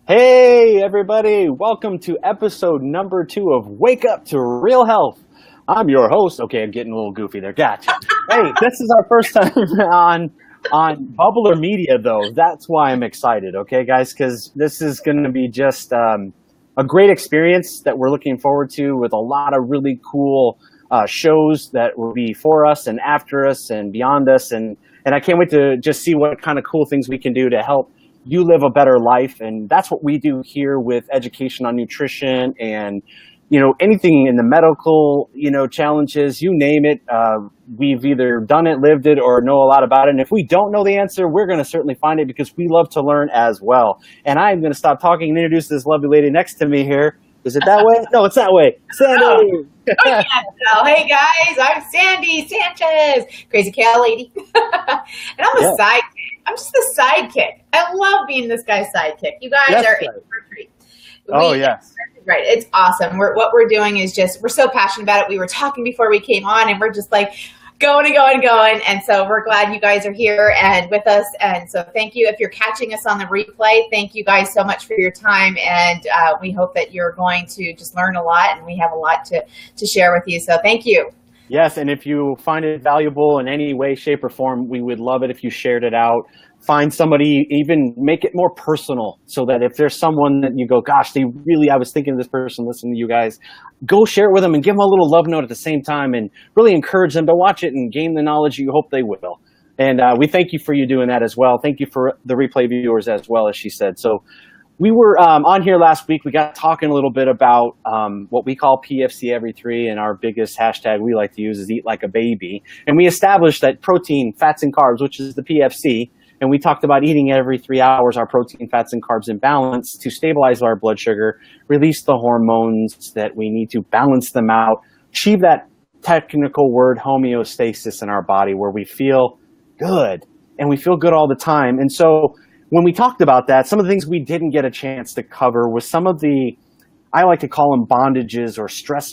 Hey, everybody. Welcome to episode number 2 of Wake Up to Real Health. I'm your host. Okay, I'm getting a little goofy there. Gotcha. Hey, this is our first time on Bubbler Media, though. That's why I'm excited, okay, guys, because this is going to be just a great experience that we're looking forward to with a lot of really cool shows that will be for us and after us and beyond us. And I can't wait to just see what kind of cool things we can do to help you live a better life. And that's what we do here with education on nutrition and, anything in the medical, challenges, you name it. We've either done it, lived it, or know a lot about it. And if we don't know the answer, we're going to certainly find it because we love to learn as well. And I'm going to stop talking and introduce this lovely lady next to me here. Is it that way? No, it's that way. Sandy. Oh, hey guys, I'm Sandy Sanchez, crazy cow lady. And I'm a sidekick. I'm just a sidekick. I love being this guy's sidekick. You guys are in for a treat. Yes. Right. It's awesome. What we're doing is we're so passionate about it. We were talking before we came on and we're just like going and going and going. And so we're glad you guys are here and with us. And so thank you. If you're catching us on the replay, thank you guys so much for your time. And we hope that you're going to just learn a lot and we have a lot to share with you. So thank you. Yes, and if you find it valuable in any way, shape, or form, we would love it if you shared it out. Find somebody, even make it more personal so that if there's someone that you go, gosh, I was thinking of this person, listening to you guys, go share it with them and give them a little love note at the same time and really encourage them to watch it and gain the knowledge you hope they will. And we thank you for you doing that as well. Thank you for the replay viewers as well, as she said. So we were on here last week. We got talking a little bit about what we call PFC every 3, and our biggest hashtag we like to use is eat like a baby. And we established that protein, fats, and carbs, which is the PFC, and we talked about eating every 3 hours our protein, fats, and carbs in balance to stabilize our blood sugar, release the hormones that we need to balance them out, achieve that technical word homeostasis in our body where we feel good and we feel good all the time. And so when we talked about that, some of the things we didn't get a chance to cover was some of the, I like to call them bondages or stress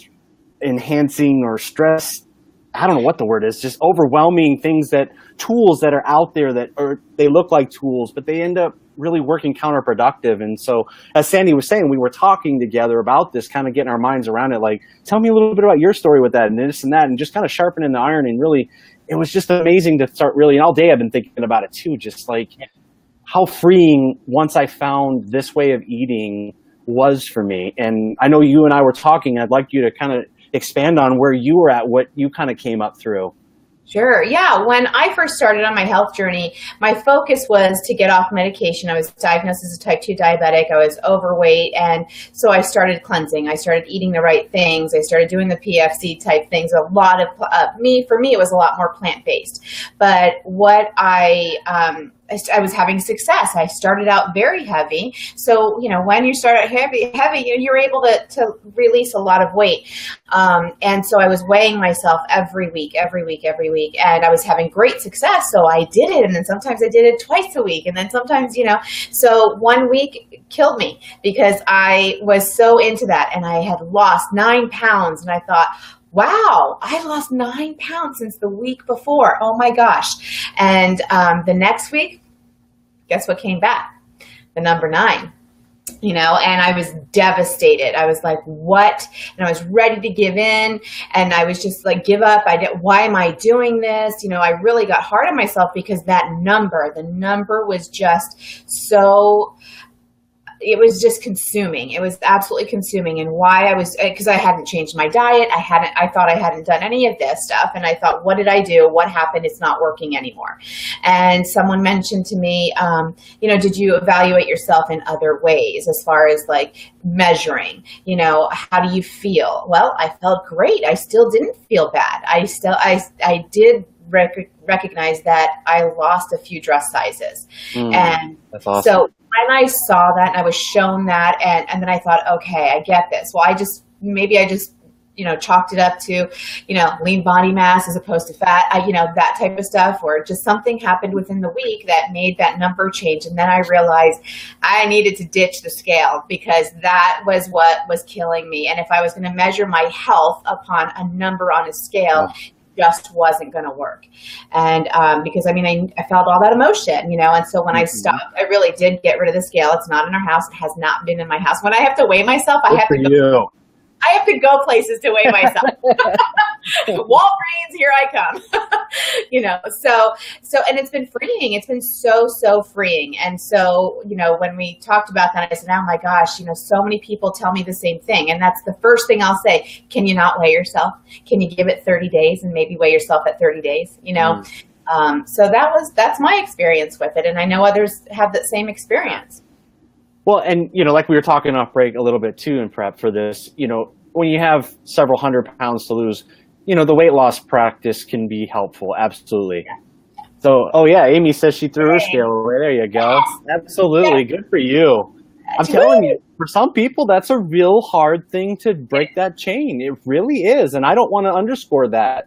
enhancing or stress, I don't know what the word is, just overwhelming tools that are out there they look like tools, but they end up really working counterproductive. And so as Sandy was saying, we were talking together about this, kind of getting our minds around it. Like, tell me a little bit about your story with that and this and that, and just kind of sharpening the iron. And really, it was just amazing to start really, and all day I've been thinking about it too, just like how freeing once I found this way of eating was for me. And I know you and I were talking, I'd like you to kind of expand on where you were at, what you kind of came up through. Sure. Yeah. When I first started on my health journey, my focus was to get off medication. I was diagnosed as a type 2 diabetic. I was overweight. And so I started cleansing. I started eating the right things. I started doing the PFC type things. A lot of for me, it was a lot more plant-based. But what I was having success. I started out very heavy. So, when you start out heavy, you're able to release a lot of weight. And so I was weighing myself every week. And I was having great success. So I did it. And then sometimes I did it twice a week. And then sometimes, so 1 week killed me because I was so into that. And I had lost 9 pounds. And I thought, wow, I lost 9 pounds since the week before. Oh my gosh. And the next week, guess what came back? The number 9. And I was devastated. I was like, what? And I was ready to give in. And I was just like, give up. Why am I doing this? I really got hard on myself because the number was just so, it was just consuming. It was absolutely consuming. And because I hadn't changed my diet. I thought I hadn't done any of this stuff. And I thought, what did I do? What happened? It's not working anymore. And someone mentioned to me, did you evaluate yourself in other ways as far as like measuring, how do you feel? Well, I felt great. I still didn't feel bad. I did recognize that I lost a few dress sizes. And that's awesome. So when I saw that and I was shown that, and then I thought, okay, I get this. Well, I just chalked it up to, lean body mass as opposed to fat, that type of stuff, or just something happened within the week that made that number change. And then I realized I needed to ditch the scale because that was what was killing me. And if I was going to measure my health upon a number on a scale, just wasn't going to work. And because, I mean, I felt all that emotion, you know, and so when I stopped, I really did get rid of the scale. It's not in our house. It has not been in my house. When I have to weigh myself, I have to go places to weigh myself. Walgreens, here I come. You know, so, and it's been freeing. It's been so freeing. And so, you know, when we talked about that, I said, oh my gosh, you know, so many people tell me the same thing. And that's the first thing I'll say. Can you not weigh yourself? Can you give it 30 days and maybe weigh yourself at 30 days, you know? So that's my experience with it. And I know others have that same experience. Well, and, you know, like we were talking off break a little bit too in prep for this, you know, when you have several hundred pounds to lose, you know, the weight loss practice can be helpful. Absolutely. So, oh yeah, Amy says she threw her scale away. There you go. Yes. Absolutely. Yes. Good for you. I'm telling you, for some people, that's a real hard thing to break that chain. It really is. And I don't want to underscore that.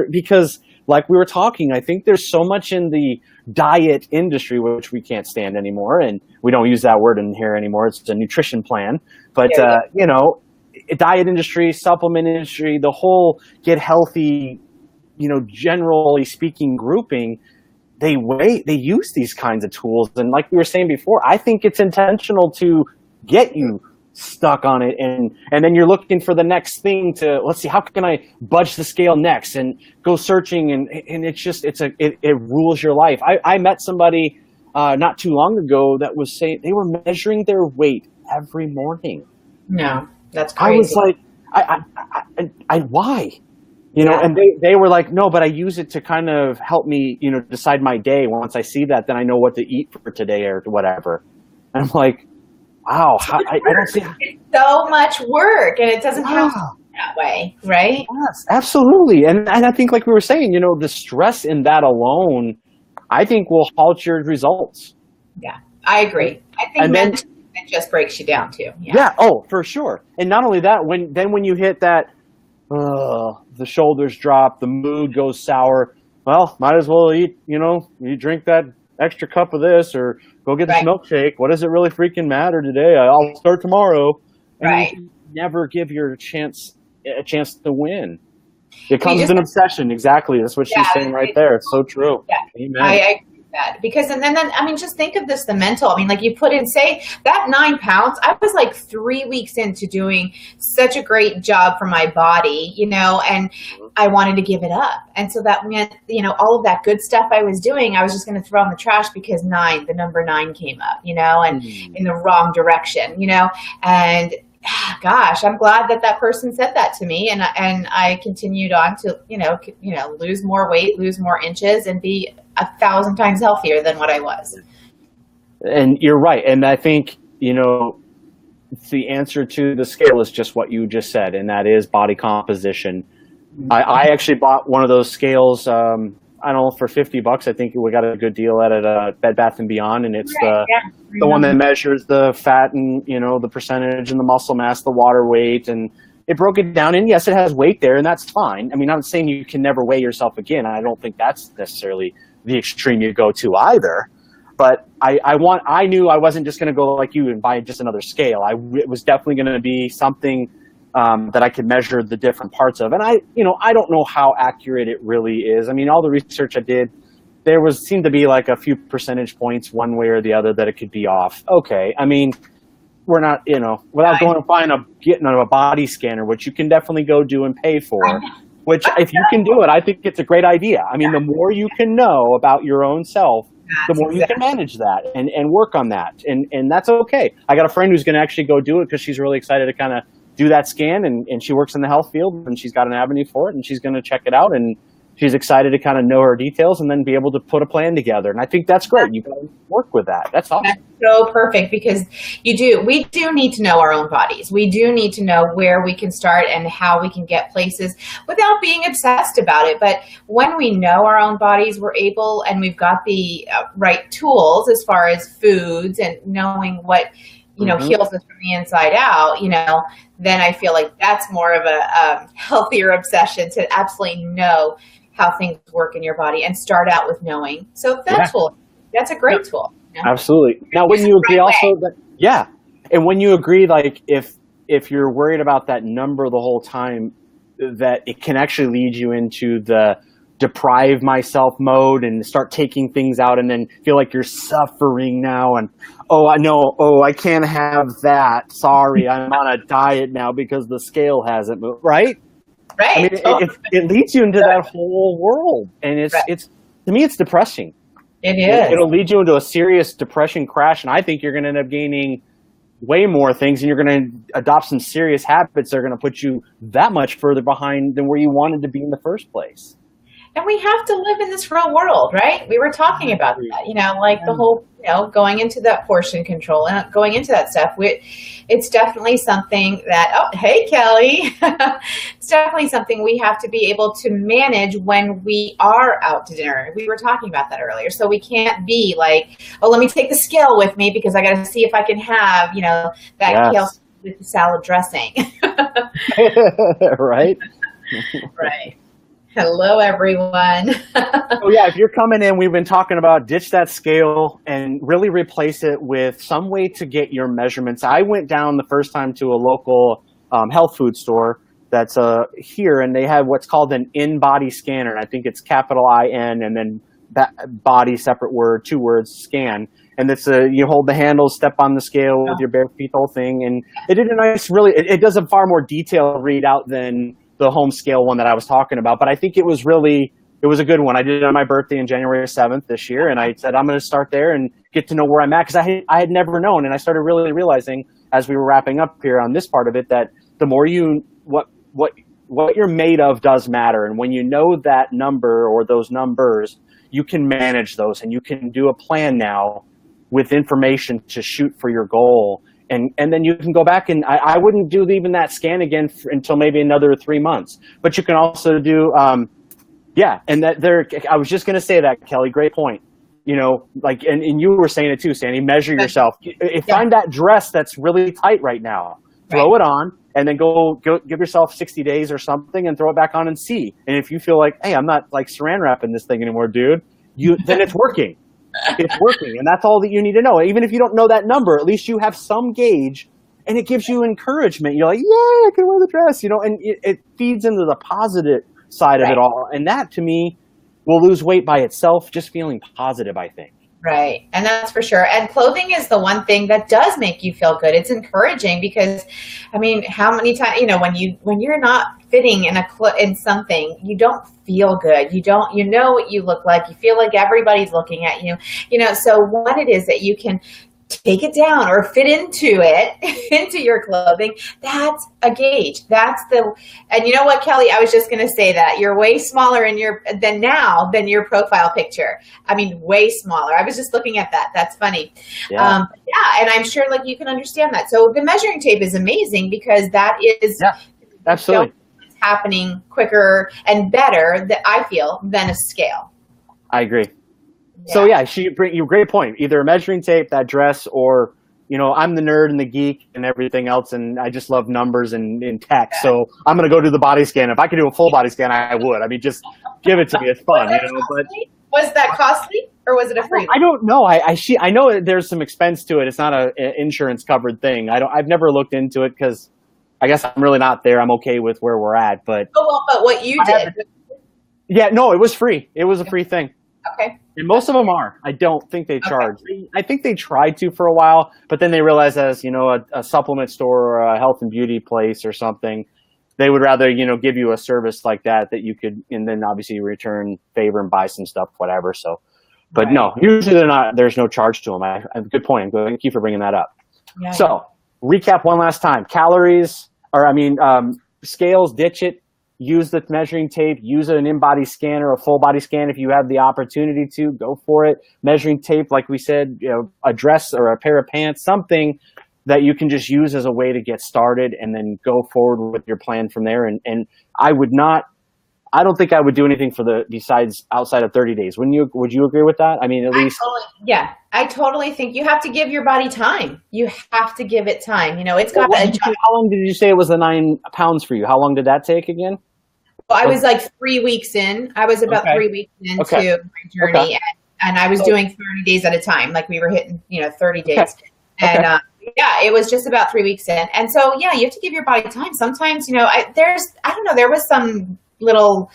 Because like we were talking, I think there's so much in the diet industry, which we can't stand anymore. And we don't use that word in here anymore. It's a nutrition plan. But, you know, diet industry, supplement industry, the whole get healthy, you know, generally speaking grouping, they use these kinds of tools. And like we were saying before, I think it's intentional to get you stuck on it. And then you're looking for the next thing to, let's see, how can I budge the scale next and go searching. And it's just, it rules your life. I met somebody not too long ago that was saying they were measuring their weight every morning. No, that's crazy. I was like, I why? You know, and they were like, no, but I use it to kind of help me, you know, decide my day. Once I see that, then I know what to eat for today or whatever. And I'm like, wow, I don't see. It's so much work, and it doesn't have to be that way, right? Yes, absolutely. And I think, like we were saying, you know, the stress in that alone, I think will halt your results. Yeah, I agree. I think mentally it just breaks you down too. Yeah. Oh, for sure. And not only that, when you hit that, the shoulders drop, the mood goes sour. Well, might as well eat. You know, you drink that extra cup of this, or go get this milkshake. What does it really freaking matter today? I'll start tomorrow. And you never give your a chance to win. It becomes an obsession. Exactly. That's what she's saying right there. It's so true. Yeah. Amen. I agree with that. Because, and then, I mean, just think of this, the mental. I mean, like you put in, say, that 9 pounds, I was like 3 weeks into doing such a great job for my body, you know, and I wanted to give it up. And so that meant, you know, all of that good stuff I was doing, I was just going to throw in the trash because the number 9 came up, you know, and in the wrong direction, you know, and gosh, I'm glad that person said that to me. And I continued on to, you know, lose more weight, lose more inches, and be 1,000 times healthier than what I was. And you're right. And I think, you know, the answer to the scale is just what you just said, and that is body composition. I actually bought one of those scales, I don't know, for $50. I think we got a good deal at it, Bed Bath & Beyond, and it's the one that measures the fat and, you know, the percentage and the muscle mass, the water weight, and it broke it down. And yes, it has weight there, and that's fine. I mean, I'm not saying you can never weigh yourself again. I don't think that's necessarily the extreme you go to either. But I knew I wasn't just going to go like you and buy just another scale. It was definitely going to be something that I could measure the different parts of. And I don't know how accurate it really is. I mean, all the research I did, seemed to be like a few percentage points one way or the other that it could be off. Okay. I mean, we're not, you know, without going and getting a body scanner, which you can definitely go do and pay for, which if you can do it, I think it's a great idea. I mean, the more you can know about your own self, the more you can manage that and work on that. And that's okay. I got a friend who's going to actually go do it because she's really excited to kind of do that scan, and she works in the health field, and she's got an avenue for it, and she's going to check it out, and she's excited to kind of know her details and then be able to put a plan together. And I think that's great. You got to work with that. That's awesome. That's so perfect, because we do need to know our own bodies. We do need to know where we can start and how we can get places without being obsessed about it. But when we know our own bodies, we're able, and we've got the right tools as far as foods and knowing what, you know, heals us from the inside out, you know, then I feel like that's more of a healthier obsession, to absolutely know how things work in your body and start out with knowing. So that's a great tool. You know? Absolutely. Now, when you agree also that, and when you agree, like if you're worried about that number the whole time, that it can actually lead you into the deprive myself mode and start taking things out and then feel like you're suffering now and I can't have that, sorry, I'm on a diet now because the scale hasn't moved, right? I mean, it leads you into that whole world, and it's to me it's depressing. It is. It'll lead you into a serious depression crash, and I think you're going to end up gaining way more things, and you're going to adopt some serious habits that are going to put you that much further behind than where you wanted to be in the first place. And we have to live in this real world, right? We were talking about that, like the whole, going into that portion control and going into that stuff. It's definitely something that, oh, hey, Kelly. It's definitely something we have to be able to manage when we are out to dinner. We were talking about that earlier. So we can't be like, oh, let me take the scale with me because I got to see if I can have, that kale with the salad dressing. Right? Right. Hello, everyone. Oh, yeah, if you're coming in, we've been talking about ditch that scale and really replace it with some way to get your measurements. I went down the first time to a local health food store that's here, and they have what's called an in-body scanner. And I think it's capital I-N and then body, separate word, 2 words, scan. And it's you hold the handle, step on the scale with your bare feet, the whole thing. And it did a nice, it does a far more detailed readout than the home scale one that I was talking about. But I think it was a good one. I did it on my birthday on January 7th this year. And I said, I'm going to start there and get to know where I'm at. Because I had never known. And I started really realizing as we were wrapping up here on this part of it, that the more what you're made of does matter. And when you know that number or those numbers, you can manage those and you can do a plan now with information to shoot for your goal. And then you can go back and I wouldn't do even that scan again until maybe another 3 months. But you can also do, and I was just going to say that, Kelly, great point. And you were saying it too, Sandy, measure yourself. Find that dress that's really tight right now, throw it on, and then go give yourself 60 days or something and throw it back on and see. And if you feel like, hey, I'm not like saran wrapping this thing anymore, dude, then it's working. It's working, and that's all that you need to know. Even if you don't know that number, at least you have some gauge, and it gives you encouragement. You're like, yeah, I can wear the dress, and it feeds into the positive side of it all. And that, to me, will lose weight by itself, just feeling positive, I think. Right. And that's for sure. And clothing is the one thing that does make you feel good. It's encouraging because, I mean, how many times, when you're not fitting in something, you don't feel good. You know what you look like. You feel like everybody's looking at you, so what it is that you can take it down or fit into your clothing, that's a gauge. And you know what, Kelly, I was just going to say that you're way smaller than your profile picture. I mean, way smaller. I was just looking at that. That's funny. Yeah. And I'm sure you can understand that. So the measuring tape is amazing because that is absolutely it's happening quicker and better that I feel than a scale. I agree. Yeah. So you great point. Either a measuring tape, that dress, or I'm the nerd and the geek and everything else, and I just love numbers and tech. So I'm gonna go do the body scan. If I could do a full body scan, I would. I mean, just give it to me. It's fun, But was that costly or was it a free? I don't know. I know there's some expense to it. It's not an insurance covered thing. I've never looked into it because I guess I'm really not there. I'm okay with where we're at. But but what you did? Yeah, no, it was free. It was a free thing. Okay. And most of them are. I don't think they charge. Okay. I think they tried to for a while, but then they realized as, a supplement store or a health and beauty place or something, they would rather, give you a service like that you could, and then obviously return favor and buy some stuff, whatever. So, but no, usually there's no charge to them. Good point. Thank you for bringing that up. Yeah. So recap one last time. Calories, scales, ditch it. Use the measuring tape, use an in-body scanner, a full body scan if you have the opportunity to, go for it. Measuring tape, like we said, a dress or a pair of pants, something that you can just use as a way to get started and then go forward with your plan from there. And I don't think I would do anything besides outside of 30 days. Would you agree with that? I mean, at least. I totally think you have to give your body time. You have to give it time. It's got to adjust. How long did you say it was the 9 pounds for you? How long did that take again? Well, I was 3 weeks in. I was about 3 weeks into my journey, and I was doing 30 days at a time. We were hitting, 30 days. And Yeah, it was just about 3 weeks in. And so, yeah, you have to give your body time. Sometimes, I don't know, there was some little,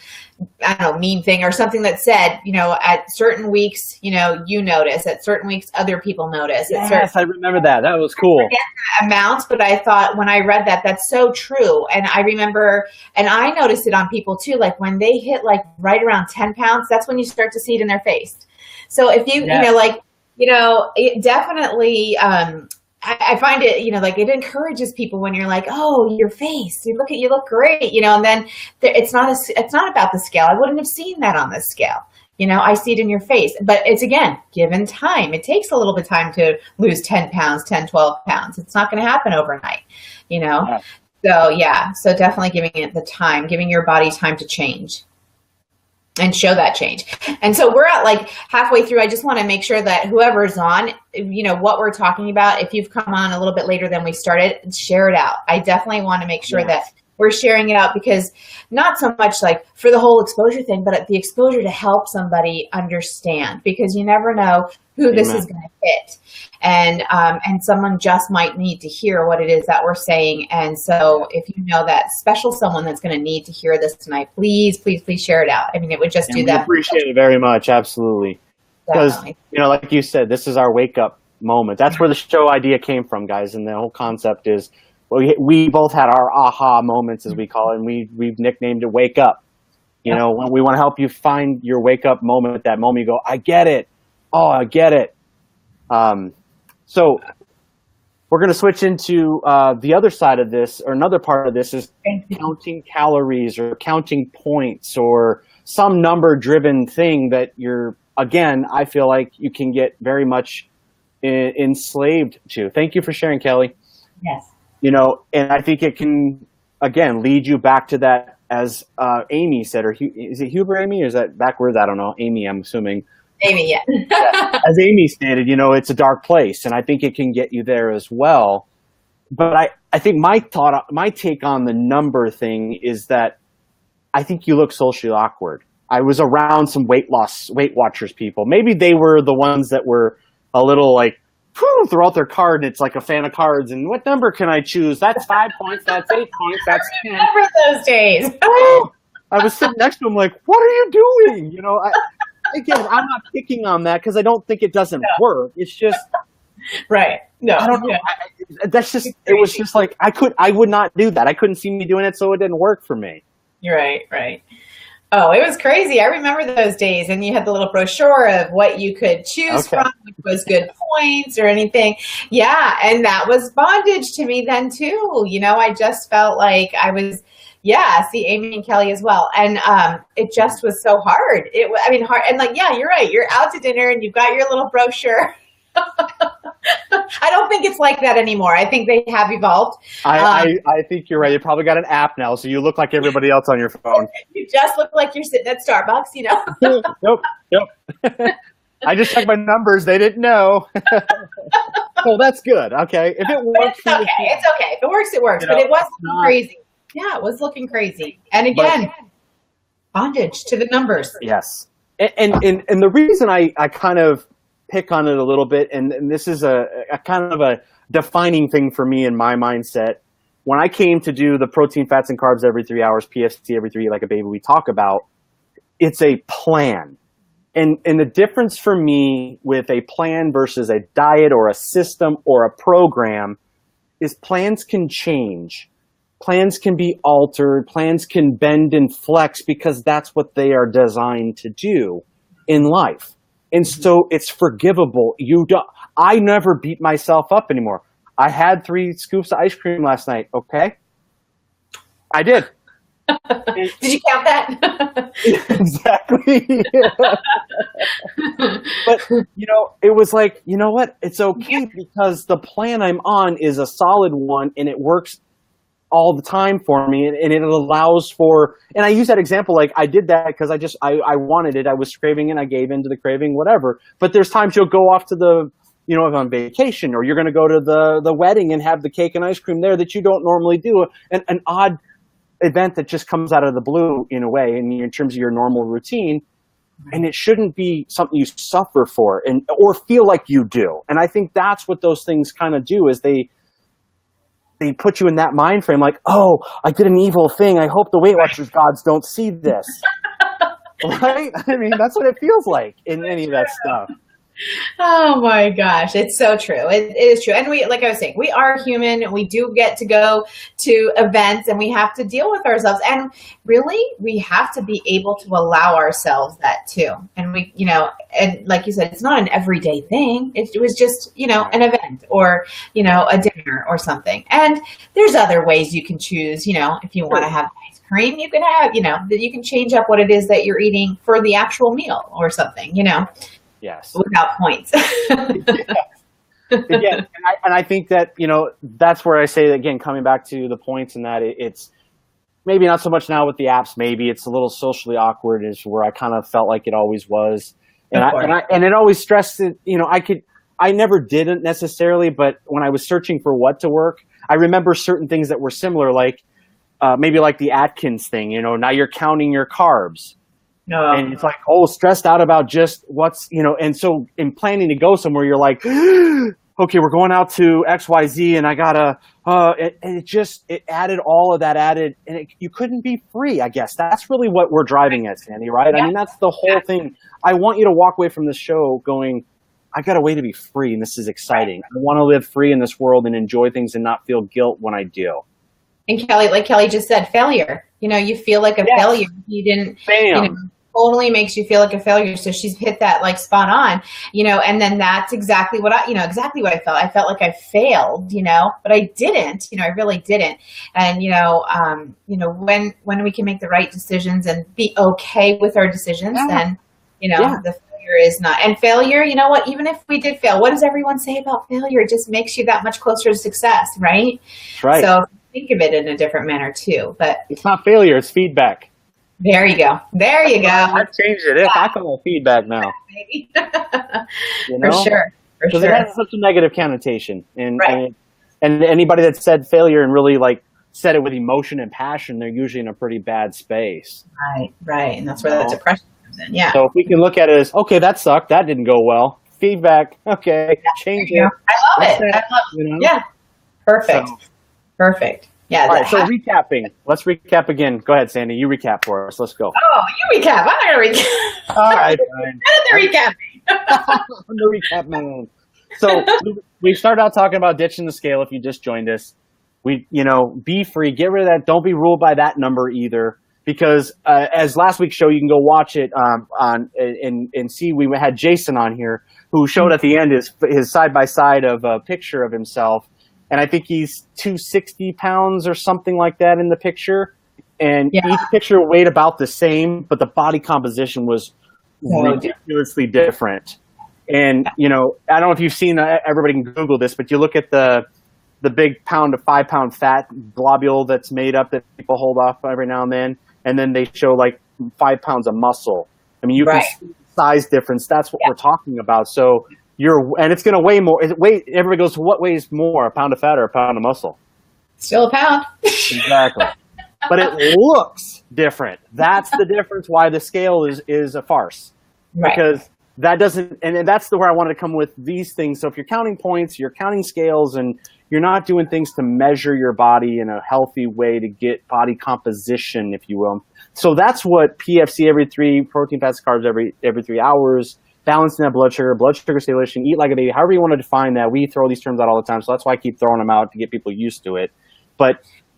I don't know, meme thing or something that said, at certain weeks, you notice, at certain weeks, other people notice. Yes, I remember that. That was cool. I forget the amounts, but I thought when I read that, that's so true. And I remember, and I noticed it on people too, like when they hit like right around 10 pounds, that's when you start to see it in their face. So if you, it definitely, I find it, like it encourages people when you're like, oh, your face, you look great, and then it's not about the scale. I wouldn't have seen that on the scale. I see it in your face, but it's again, given time. It takes a little bit of time to lose 10 pounds, 10, 12 pounds. It's not going to happen overnight, Yeah. So definitely giving it the time, giving your body time to change. And show that change. And so we're at like halfway through. I just want to make sure that whoever's on, what we're talking about, if you've come on a little bit later than we started, share it out. I definitely want to make sure that we're sharing it out, because not so much like for the whole exposure thing, but the exposure to help somebody understand, because you never know who this is going to hit. And someone just might need to hear what it is that we're saying. And so if you know that special someone that's going to need to hear this tonight, please, please, please share it out. I mean, it would just do that. We appreciate it very much. Absolutely. Because, like you said, this is our wake up moment. That's where the show idea came from, guys. And the whole concept is, we both had our aha moments, as we call it, and we've nicknamed it Wake Up. When we want to help you find your wake up moment, at that moment you go, I get it. Oh, I get it. So we're going to switch into the other side of this, or another part of this is counting calories or counting points or some number-driven thing that I feel like you can get very much enslaved to. Thank you for sharing, Kelly. Yes. And I think it can, again, lead you back to that, as Amy said, or is it Huber, Amy, or is that backwards? I don't know. Amy, I'm assuming. Amy, yeah. As Amy stated, it's a dark place, and I think it can get you there as well. But I think my take on the number thing is that I think you look socially awkward. I was around some Weight Watchers people. Maybe they were the ones that were a little like, throw out their card, and it's like a fan of cards, and what number can I choose? That's 5 points, that's 8 points, that's 10. I remember those days. I was sitting next to him like, what are you doing? Again, I'm not picking on that because I don't think it doesn't work. It's just right. No, I don't know. That's just, it was just like, I would not do that. I couldn't see me doing it, so it didn't work for me. You're right. Oh, it was crazy. I remember those days, and you had the little brochure of what you could choose from, which was good points or anything. Yeah, and that was bondage to me then too. I just felt like I was, see, Amy and Kelly as well. And it just was so hard. Hard. And like, yeah, you're right. You're out to dinner and you've got your little brochure. I don't think it's like that anymore. I think they have evolved. I think you're right. You probably got an app now, so you look like everybody else on your phone. You just look like you're sitting at Starbucks, Yep. I just checked my numbers. They didn't know. So that's good. Okay. If it works. It's okay. It's okay. If it works, it works. But it was looking crazy. Yeah, it was looking crazy. And again, bondage to the numbers. Yes. And the reason I kind of pick on it a little bit, and this is a kind of a defining thing for me in my mindset. When I came to do the protein, fats, and carbs every 3 hours, PFC every 3, like a baby we talk about, it's a plan. And the difference for me with a plan versus a diet or a system or a program is plans can change. Plans can be altered. Plans can bend and flex because that's what they are designed to do in life. And so it's forgivable. I never beat myself up anymore. I had 3 scoops of ice cream last night. Okay. I did. Did you count that? Exactly. But, it was like, you know what? It's okay because the plan I'm on is a solid one and it works all the time for me, and it allows for, and I use that example, like I did that because I wanted it, I was craving it, I gave into the craving, whatever. But there's times you'll go off to the, if on vacation, or you're going to go to the wedding and have the cake and ice cream there that you don't normally do, an odd event that just comes out of the blue in a way, in terms of your normal routine. and it shouldn't be something you suffer for or feel like you do. And I think that's what those things kind of do, is they put you in that mind frame, like, oh, I did an evil thing. I hope the Weight Watchers gods don't see this. Right? I mean, that's what it feels like in any of that stuff. Oh my gosh, it's so true. It is true. And we, like I was saying, we are human. We do get to go to events and we have to deal with ourselves. And really, we have to be able to allow ourselves that too. And we, and like you said, it's not an everyday thing. It was just, an event or, a dinner or something. And there's other ways you can choose, if you want to have ice cream, you can have, you can change up what it is that you're eating for the actual meal or something, Yes. Without points. Again, and I think that, that's where I say that, again, coming back to the points, and that it's maybe not so much now with the apps, maybe it's a little socially awkward, is where I kind of felt like it always was. And it always stressed it, I never did it necessarily, but when I was searching for what to work, I remember certain things that were similar, like maybe like the Atkins thing, now you're counting your carbs. And it's like, stressed out about just what's, and so in planning to go somewhere, you're like, okay, we're going out to XYZ and I gotta, and it added all of that and you couldn't be free, I guess. That's really what we're driving at, Sandy, right? Yeah. I mean, that's the whole thing. I want you to walk away from this show going, I got a way to be free and this is exciting. I want to live free in this world and enjoy things and not feel guilt when I do. And Kelly, like Kelly just said, failure. You feel like a failure. You didn't, totally makes you feel like a failure. So she's hit that like spot on, and then that's exactly what exactly what I felt. I felt like I failed, but I didn't, I really didn't. And, when we can make the right decisions and be okay with our decisions, then, the failure is not. And failure, you know what, even if we did fail, what does everyone say about failure? It just makes you that much closer to success, right? Right. So think of it in a different manner too. But it's not failure, it's feedback. There you go. There you go. I've changed it. I call it feedback now. Maybe. For sure. Because it has such a negative connotation. And anybody that said failure and really like said it with emotion and passion, they're usually in a pretty bad space. Right. And that's where the depression comes in. Yeah. So if we can look at it as, okay, that sucked. That didn't go well. Feedback. Okay. Change it. I love it. Yeah. Perfect. Perfect. Yeah. All right, so recapping. Let's recap again. Go ahead, Sandy. You recap for us. Let's go. Oh, you recap. I'm not going to recap. All right. Fine. I'm the recap man. So we started out talking about ditching the scale. If you just joined us, be free. Get rid of that. Don't be ruled by that number either. Because as last week's show, you can go watch it and see. We had Jason on here who showed at the end his side by side of a picture of himself. And I think he's 260 pounds or something like that in the picture. And each picture weighed about the same, but the body composition was ridiculously different. And, I don't know if you've seen, everybody can Google this, but you look at the big 5 pound fat globule that's made up that people hold off every now and then they show like 5 pounds of muscle. I mean, you can see the size difference. That's what we're talking about. So and it's going to weigh more. Everybody goes, what weighs more, a pound of fat or a pound of muscle? Still a pound. Exactly. But it looks different. That's the difference why the scale is a farce. Right. Because that doesn't, and that's where I wanted to come with these things. So if you're counting points, you're counting scales, and you're not doing things to measure your body in a healthy way to get body composition, if you will. So that's what PFC every 3, protein, fats, carbs every 3 hours, balancing that blood sugar stabilization, eat like a baby, however you want to define that. We throw these terms out all the time, so that's why I keep throwing them out to get people used to it. But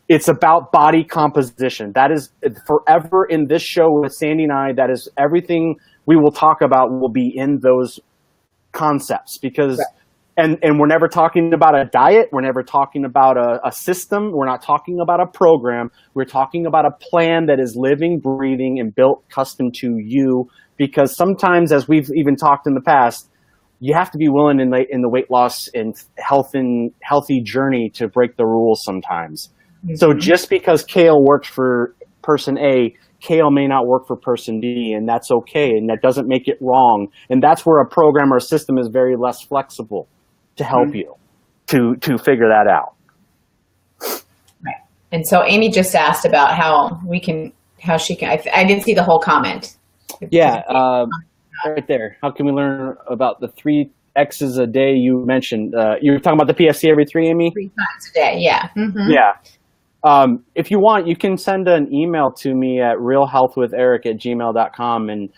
it's about body composition. That is forever in this show with Sandy and I. That is everything we will talk about will be in those concepts because, and we're never talking about a diet. We're never talking about a system. We're not talking about a program. We're talking about a plan that is living, breathing, and built custom to you. Because sometimes, as we've even talked in the past, you have to be willing in the weight loss and healthy journey to break the rules sometimes. Mm-hmm. So just because kale works for person A, kale may not work for person B, and that's okay, and that doesn't make it wrong. And that's where a program or a system is very less flexible to help you to figure that out. Right. And so Amy just asked about how she can. I didn't see the whole comment. Yeah, right there. How can we learn about the 3 X's a day you mentioned? You were talking about the PSC every 3, Amy? 3 times a day, yeah. Mm-hmm. Yeah. If you want, you can send an email to me at realhealthwitheric@gmail.com, and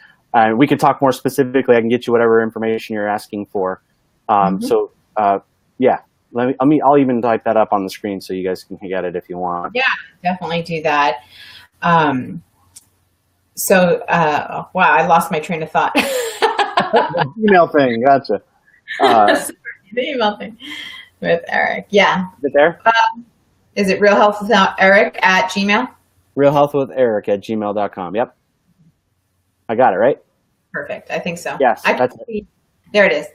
we can talk more specifically. I can get you whatever information you're asking for. So, yeah, I'll even type that up on the screen so you guys can get it if you want. Yeah, definitely do that. Wow, I lost my train of thought. The email thing, gotcha. The email thing with Eric, yeah. Is it there? Is it realhealthwitheric@gmail? realhealthwitheric@gmail.com. Yep. I got it, right? Perfect. I think so. Yes. That's it. There it is.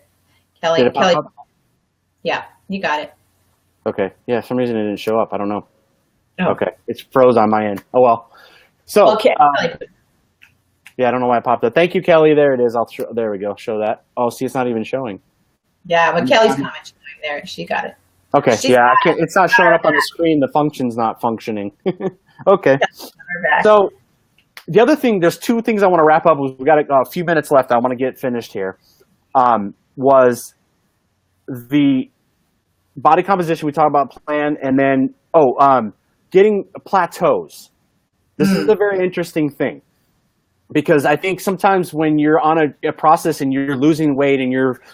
Kelly. Did it pop up? Yeah, you got it. Okay. Yeah, for some reason it didn't show up. I don't know. Oh. Okay. It's froze on my end. Oh, well. So, okay. Yeah, I don't know why it popped up. Thank you, Kelly. There it is. There we go. Show that. Oh, see, it's not even showing. Yeah, but Kelly's comment there. She got it. Okay. It's not showing up on the screen. The function's not functioning. Okay. So the other thing, there's 2 things I want to wrap up. We got a few minutes left. I want to get finished here. Was the body composition. We talked about plan, and then getting plateaus. This is a very interesting thing, because I think sometimes when you're on a process and you're losing weight and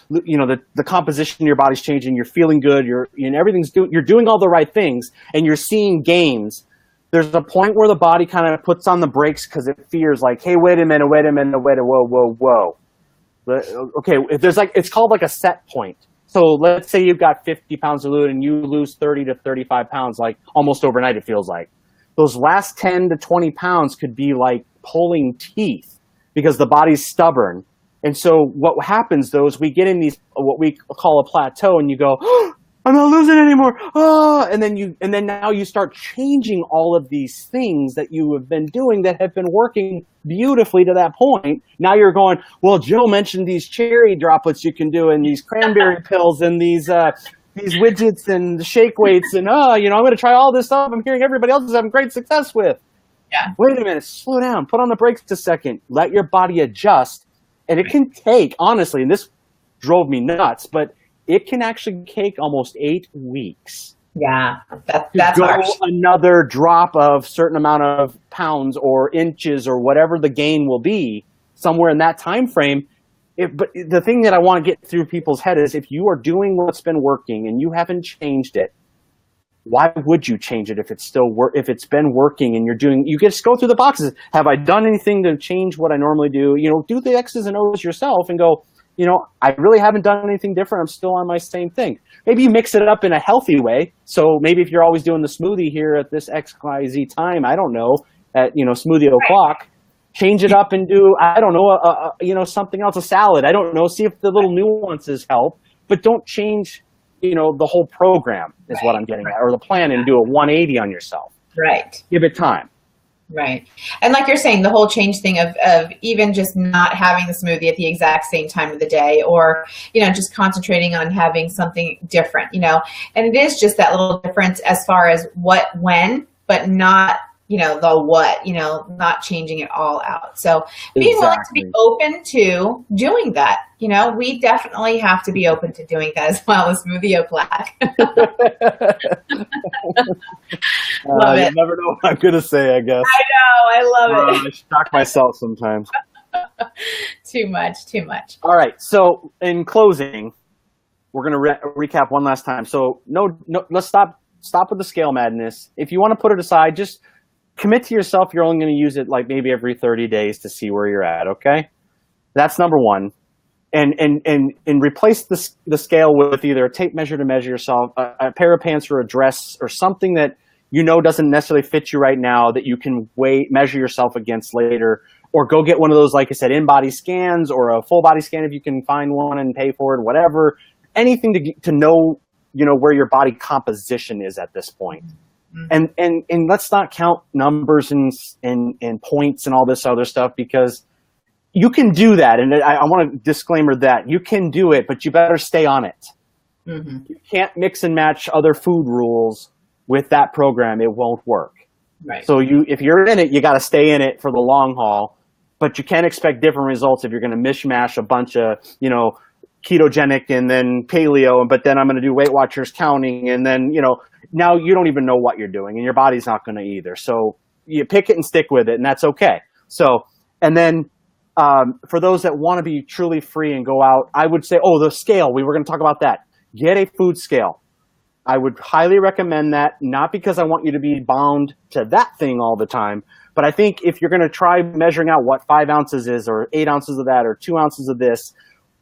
the composition of your body's changing, you're feeling good, you're doing all the right things and you're seeing gains, there's a point where the body kind of puts on the brakes because it fears like, hey, wait a minute, whoa. Okay, it's called like a set point. So let's say you've got 50 pounds to lose and you lose 30 to 35 pounds, like almost overnight, it feels like. Those last 10 to 20 pounds could be like pulling teeth because the body's stubborn. And so what happens though is we get in these, what we call a plateau, and you go, oh, I'm not losing anymore. Oh, and then now you start changing all of these things that you have been doing that have been working beautifully to that point. Now you're going, well, Joe mentioned these cherry droplets you can do, and these cranberry pills, and these widgets and the shake weights, and I'm going to try all this stuff I'm hearing everybody else is having great success with. Yeah. Wait a minute, slow down, put on the brakes a second, let your body adjust. And it can take, honestly, and this drove me nuts, but it can actually take almost 8 weeks. Yeah, that's harsh. Another drop of certain amount of pounds or inches or whatever the gain will be somewhere in that time frame. But the thing that I want to get through people's head is, if you are doing what's been working and you haven't changed it, why would you change it if it's been working and you just go through the boxes. Have I done anything to change what I normally do? Do the X's and O's yourself and go, I really haven't done anything different. I'm still on my same thing. Maybe you mix it up in a healthy way. So maybe if you're always doing the smoothie here at this XYZ time, I don't know, at, smoothie o'clock, change it up and do, I don't know, something else, a salad. I don't know. See if the little nuances help, but don't change, the whole program is what I'm getting at, or the plan, and do a 180 on yourself. Right. Give it time. Right. And like you're saying, the whole change thing of even just not having the smoothie at the exact same time of the day, or, just concentrating on having something different, and it is just that little difference as far as what, when, but not, the what, not changing it all out. So being willing to be open to doing that, we definitely have to be open to doing that as well as Smoothie O'Clock. Love it. You never know what I'm going to say, I guess. I know. I love it. I shock myself sometimes. Too much. All right. So in closing, we're going to recap one last time. So no, let's stop with the scale madness. If you want to put it aside, just commit to yourself. You're only going to use it like maybe every 30 days to see where you're at. Okay. That's number one. And replace the scale with either a tape measure to measure yourself, a pair of pants or a dress, or something that doesn't necessarily fit you right now that you can measure yourself against later, or go get one of those, like I said, in-body scans, or a full body scan if you can find one and pay for it, whatever. Anything to know, where your body composition is at this point. Mm-hmm. And let's not count numbers and points and all this other stuff, because you can do that. And I want to disclaimer that you can do it, but you better stay on it. Mm-hmm. You can't mix and match other food rules with that program. It won't work. Right. So if you're in it, you got to stay in it for the long haul, but you can't expect different results if you're going to mishmash a bunch of, ketogenic and then paleo, but then I'm going to do Weight Watchers counting. And then, now you don't even know what you're doing and your body's not going to either. So you pick it and stick with it, and that's okay. So, and then for those that want to be truly free and go out, I would say, the scale, we were going to talk about that. Get a food scale. I would highly recommend that, not because I want you to be bound to that thing all the time, but I think if you're going to try measuring out what 5 ounces is or 8 ounces of that or 2 ounces of this,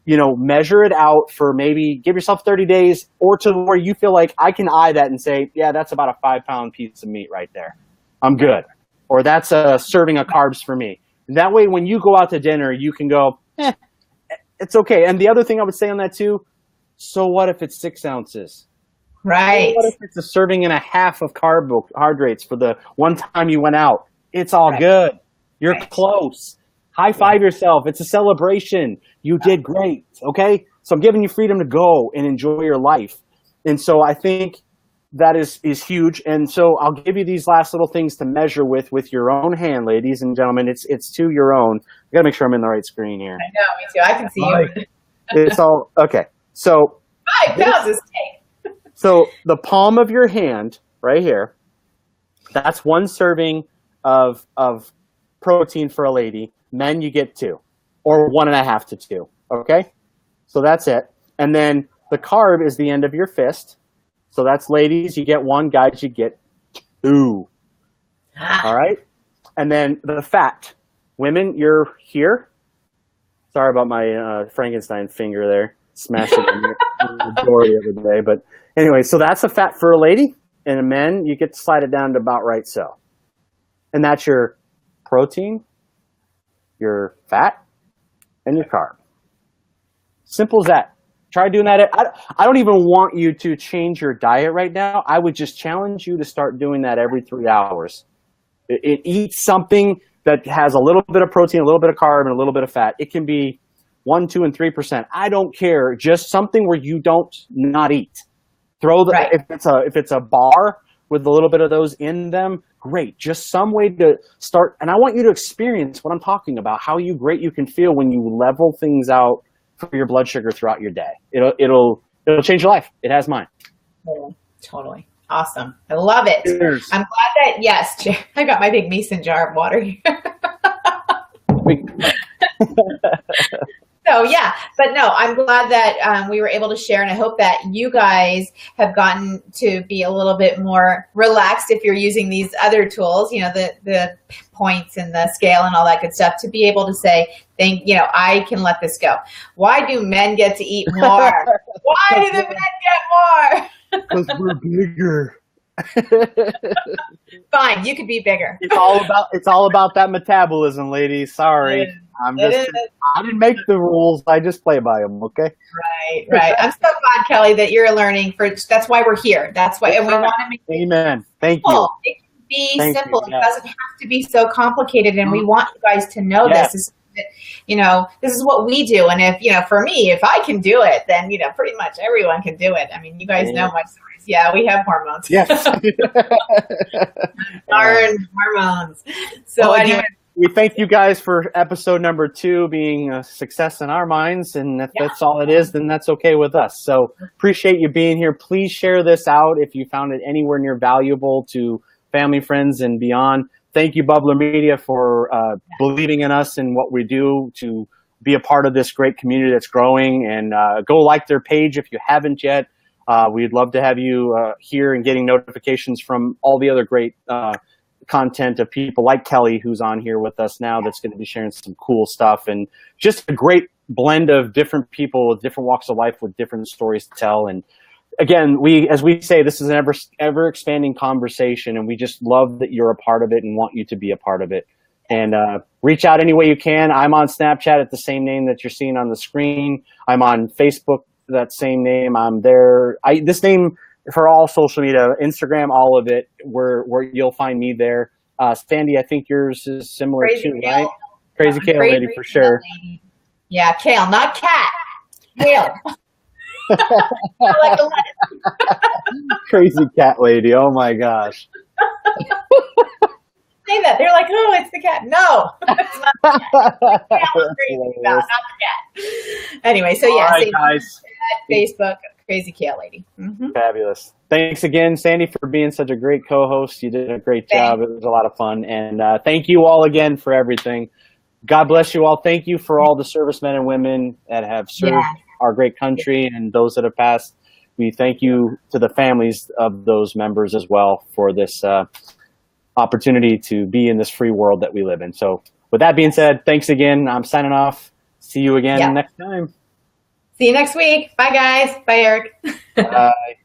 measure it out for maybe give yourself 30 days or to where you feel like I can eye that and say, yeah, that's about a 5-pound piece of meat right there. I'm good. Or that's a serving of carbs for me. And that way, when you go out to dinner, you can go, it's okay. And the other thing I would say on that too, so what if it's 6 ounces? Right. So what if it's a serving and a half of carbohydrates for the one time you went out? It's all good. You're close. High five yourself. It's a celebration. You did great. Okay. So I'm giving you freedom to go and enjoy your life. And so I think that is huge. And so I'll give you these last little things to measure with your own hand, ladies and gentlemen. It's to your own. I gotta make sure I'm in the right screen here. I know, me too. I can see you. It's all okay. So 5 pounds is steak. So the palm of your hand right here, that's 1 serving of protein for a lady. Men, you get 2 or 1.5 to 2. Okay. So that's it. And then the carb is the end of your fist. So that's ladies, you get 1, guys, you get 2. All right. And then the fat, women, you're here. Sorry about my Frankenstein finger there, smashing the majority of the day. But anyway, so that's a fat for a lady, and a men, you get to slide it down to about right so. And that's your protein, your fat, and your carb. Simple as that. Try doing that. I don't even want you to change your diet right now. I would just challenge you to start doing that every 3 hours. Eat something that has a little bit of protein, a little bit of carb, and a little bit of fat. It can be 1, 2, and 3%. I don't care. Just something where you don't not eat. If it's a bar with a little bit of those in them, great. Just some way to start. And I want you to experience what I'm talking about, how great you can feel when you level things out for your blood sugar throughout your day. It'll change your life. It has mine. Totally. Awesome. I love it. Cheers. I'm glad that, I got my big mason jar of water here. So but no, I'm glad that we were able to share, and I hope that you guys have gotten to be a little bit more relaxed if you're using these other tools, the points and the scale and all that good stuff, to be able to say, I can let this go. Why do men get to eat more? Why do the men get more? Because we're bigger. Fine, you could be bigger. It's all about that metabolism, ladies. Sorry. I didn't make the rules. I just play by them, okay? Right. I'm so glad, Kelly, that you're learning. That's why we're here. That's why, and we want to make it Amen. Thank you. It can be simple. It doesn't have to be so complicated, and we want you guys to know this. This is what we do. And if, for me, if I can do it, then, pretty much everyone can do it. I mean, you guys know my stories. Yeah, we have hormones. Yes. Darn hormones. So anyway. We thank you guys for episode number 2 being a success in our minds. And if that's all it is, then that's okay with us. So appreciate you being here. Please share this out if you found it anywhere near valuable to family, friends, and beyond. Thank you, Bubbler Media, for believing in us and what we do to be a part of this great community that's growing. And go like their page if you haven't yet. We'd love to have you here and getting notifications from all the other great content of people like Kelly, who's on here with us now, that's going to be sharing some cool stuff, and just a great blend of different people with different walks of life with different stories to tell. And again, as we say, this is an ever expanding conversation, and we just love that you're a part of it and want you to be a part of it. And reach out any way you can. I'm on Snapchat at the same name that you're seeing on the screen. I'm on Facebook, that same name. I'm there. This name for all social media, Instagram, all of it, where you'll find me there. Sandy, I think yours is similar too, right? Crazy Kale Lady for sure. Lady. Yeah, Kale, not cat. Kale. Like a Crazy Cat Lady. Oh my gosh. say that. They're like, oh, it's the cat. No, it's not the cat. The cat was crazy about, not the cat. Anyway, so yeah, all right, guys. Facebook, Crazy Cat Lady. Mm-hmm. Fabulous. Thanks again, Sandy, for being such a great co-host. You did a great job. It was a lot of fun. And thank you all again for everything. God bless you all. Thank you for all the servicemen and women that have served our great country and those that have passed. We thank you to the families of those members as well for this opportunity to be in this free world that we live in. So with that being said, thanks again. I'm signing off. See you again next time. See you next week. Bye, guys. Bye, Eric. Bye.